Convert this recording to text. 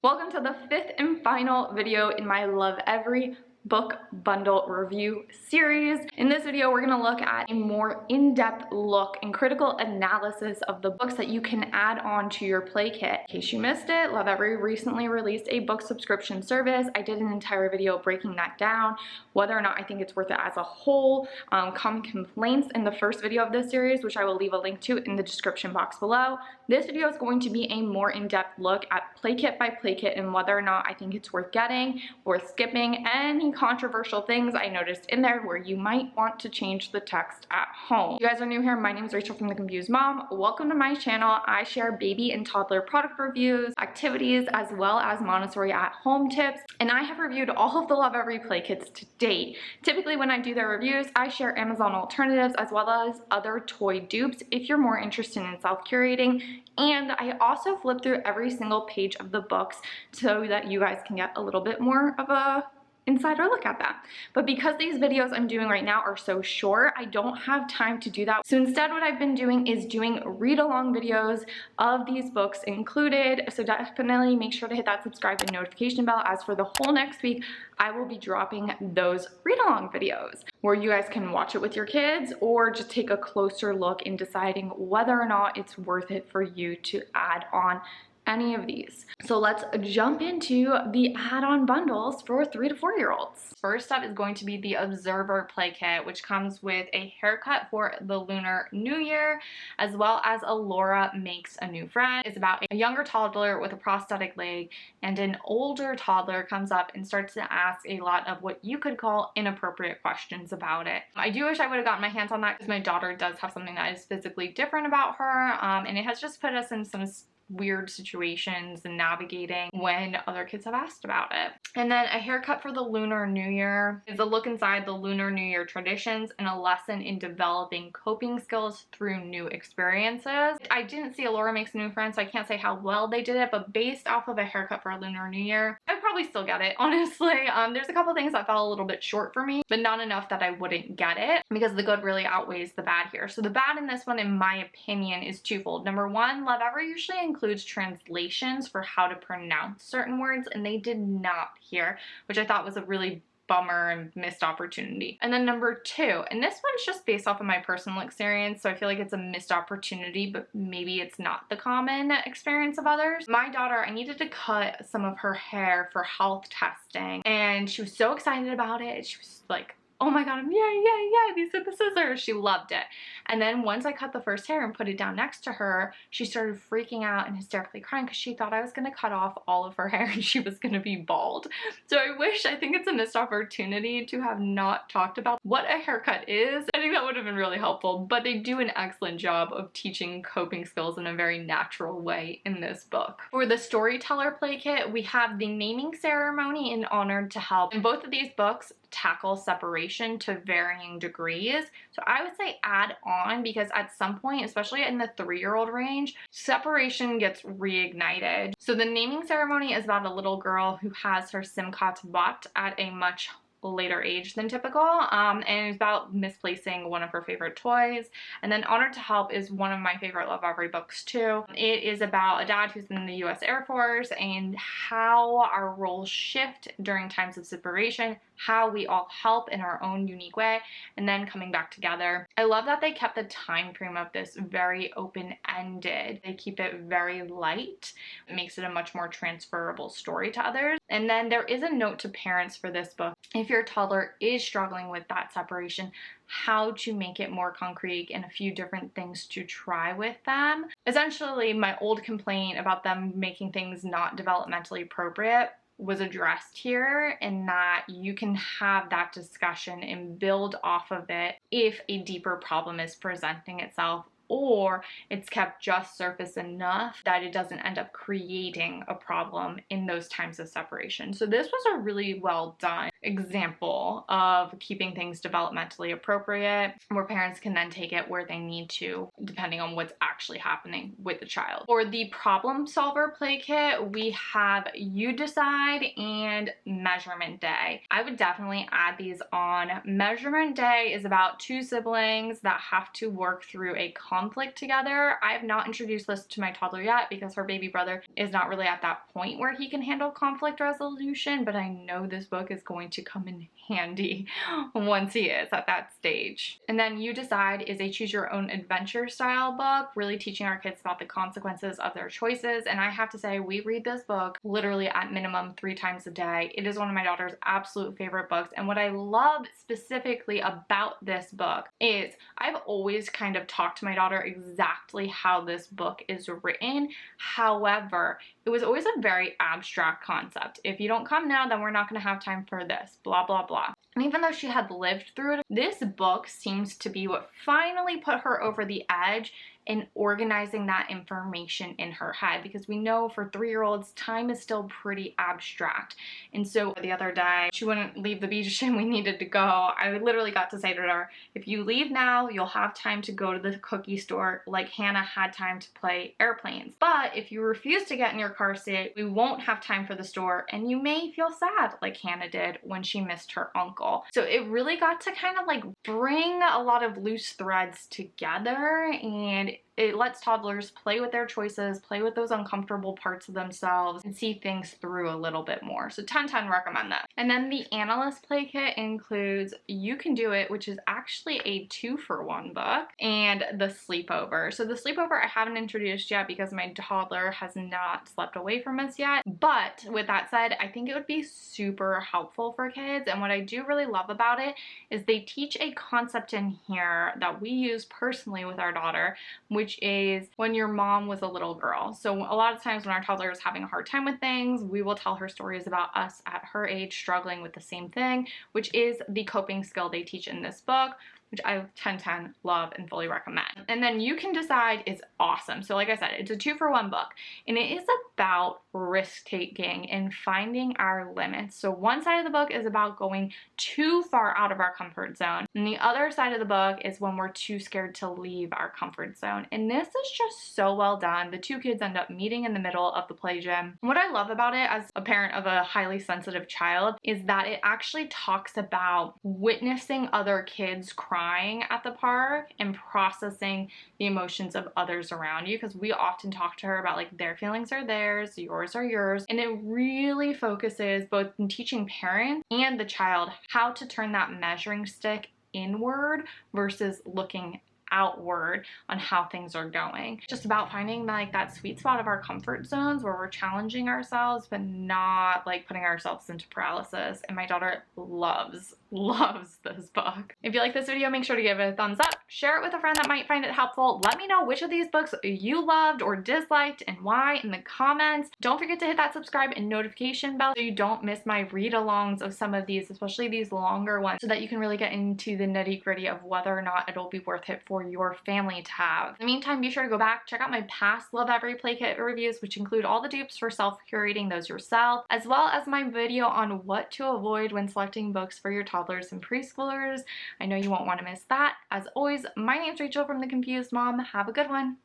Welcome to the fifth and final video in my Lovevery book bundle review series. In this video, we're going to look at a more in-depth look and critical analysis of the books that you can add on to your play kit. In case you missed it, Lovevery recently released a book subscription service. I did an entire video breaking that down, whether or not I think it's worth it as a whole, common complaints in the first video of this series, which I will leave a link to in the description box below. This video is going to be a more in-depth look at play kit by play kit and whether or not I think it's worth getting, worth skipping, any controversial things I noticed in there where you might want to change the text at home. If you guys are new here, my name is Rachel from The Confused Mom. Welcome to my channel. I share baby and toddler product reviews, activities, as well as Montessori at home tips, and I have reviewed all of the Lovevery play kits to date. Typically when I do their reviews, I share Amazon alternatives as well as other toy dupes if you're more interested in self-curating. And I also flip through every single page of the books so that you guys can get a little bit more of a insider look at that. But because these videos I'm doing right now are so short, I don't have time to do that. So instead what I've been doing is doing read-along videos of these books included. So definitely make sure to hit that subscribe and notification bell. As for the whole next week, I will be dropping those read-along videos where you guys can watch it with your kids or just take a closer look in deciding whether or not it's worth it for you to add on any of these. So let's jump into the add-on bundles for 3 to 4-year-olds. First up is going to be the Observer play kit, which comes with a haircut for the Lunar New Year, as well as a Laura Makes a New Friend. It's about a younger toddler with a prosthetic leg, and an older toddler comes up and starts to ask a lot of what you could call inappropriate questions about it. I do wish I would have gotten my hands on that because my daughter does have something that is physically different about her, and it has just put us in some weird situations and navigating when other kids have asked about it. And then a haircut for the Lunar New Year is a look inside the Lunar New Year traditions and a lesson in developing coping skills through new experiences. I didn't see a Laura Makes a New Friend, so I can't say how well they did it, but based off of a haircut for a Lunar New Year, I'd probably still get it, honestly. There's a couple things that fell a little bit short for me, but not enough that I wouldn't get it because the good really outweighs the bad here. So the bad in this one, in my opinion, is twofold. Number one, Lovevery usually includes translations for how to pronounce certain words, and they did not here, which I thought was a really bummer and missed opportunity. And then number two, and this one's just based off of my personal experience, so I feel like it's a missed opportunity, but maybe it's not the common experience of others. My daughter, I needed to cut some of her hair for health testing, and she was so excited about it. She was like, oh my god, yeah, these are the scissors. She loved it. And then once I cut the first hair and put it down next to her, she started freaking out and hysterically crying because she thought I was going to cut off all of her hair and she was going to be bald. So I think it's a missed opportunity to have not talked about what a haircut is. I think that would have been really helpful, but they do an excellent job of teaching coping skills in a very natural way in this book. For the Storyteller play kit, we have the naming ceremony in Honored to Help. In both of these books, tackle separation to varying degrees. So I would say add on because at some point, especially in the 3-year-old range, separation gets reignited. So the naming ceremony is about a little girl who has her Simchat bot at a much later age than typical, and it's about misplacing one of her favorite toys. And then Honored to Help is one of my favorite Lovevery books too. It is about a dad who's in the US Air Force and how our roles shift during times of separation, how we all help in our own unique way, and then coming back together. I love that they kept the time frame of this very open-ended. They keep it very light. It makes it a much more transferable story to others. And then there is a note to parents for this book. If your toddler is struggling with that separation, how to make it more concrete and a few different things to try with them. Essentially, my old complaint about them making things not developmentally appropriate was addressed here, in that you can have that discussion and build off of it if a deeper problem is presenting itself, or it's kept just surface enough that it doesn't end up creating a problem in those times of separation. So this was a really well done example of keeping things developmentally appropriate, where parents can then take it where they need to, depending on what's actually happening with the child. For the Problem Solver play kit, we have You Decide and Measurement Day. I would definitely add these on. Measurement Day is about 2 siblings that have to work through a conflict together. I have not introduced this to my toddler yet because her baby brother is not really at that point where he can handle conflict resolution, but I know this book is going to come in handy once he is at that stage. And then You Decide is a choose your own adventure style book, really teaching our kids about the consequences of their choices. And I have to say, we read this book literally at minimum 3 times a day. It is one of my daughter's absolute favorite books. And what I love specifically about this book is I've always kind of talked to my daughter exactly how this book is written. However, it was always a very abstract concept. If you don't come now, then we're not going to have time for this, blah, blah, blah. And even though she had lived through it, this book seems to be what finally put her over the edge in organizing that information in her head, because we know for 3-year-olds, time is still pretty abstract. And so the other day, she wouldn't leave the beach and we needed to go. I literally got to say to her, if you leave now, you'll have time to go to the cookie store like Hannah had time to play airplanes. But if you refuse to get in your car seat, we won't have time for the store and you may feel sad like Hannah did when she missed her uncle. So it really got to kind of like bring a lot of loose threads together, and it lets toddlers play with their choices, play with those uncomfortable parts of themselves, and see things through a little bit more. So 10/10 recommend that. And then the Analyst Play Kit includes You Can Do It, which is actually a 2-for-1 book, and The Sleepover. So The Sleepover I haven't introduced yet because my toddler has not slept away from us yet. But with that said, I think it would be super helpful for kids. And what I do really love about it is they teach a concept in here that we use personally with our daughter, which is when your mom was a little girl. So a lot of times when our toddler is having a hard time with things, we will tell her stories about us at her age struggling with the same thing, which is the coping skill they teach in this book, which I 10/10 love and fully recommend. And then You Can Decide is awesome. So like I said, it's a 2-for-1 book, and it is about risk-taking and finding our limits. So one side of the book is about going too far out of our comfort zone, and the other side of the book is when we're too scared to leave our comfort zone. And this is just so well done. The 2 kids end up meeting in the middle of the play gym. What I love about it as a parent of a highly sensitive child is that it actually talks about witnessing other kids crying at the park and processing the emotions of others around you, because we often talk to her about like their feelings are theirs, yours are yours, and it really focuses both in teaching parents and the child how to turn that measuring stick inward versus looking outward on how things are going. Just about finding like that sweet spot of our comfort zones where we're challenging ourselves but not like putting ourselves into paralysis. And my daughter loves this book. If you like this video, make sure to give it a thumbs up, share it with a friend that might find it helpful. Let me know which of these books you loved or disliked and why in the comments. Don't forget to hit that subscribe and notification bell so you don't miss my read-alongs of some of these, especially these longer ones, so that you can really get into the nitty-gritty of whether or not it'll be worth it for your family to have. In the meantime, be sure to go back, check out my past Lovevery Play Kit reviews, which include all the dupes for self-curating those yourself, as well as my video on what to avoid when selecting books for your toddlers and preschoolers. I know you won't want to miss that. As always, my name's Rachel from The Confused Mom. Have a good one.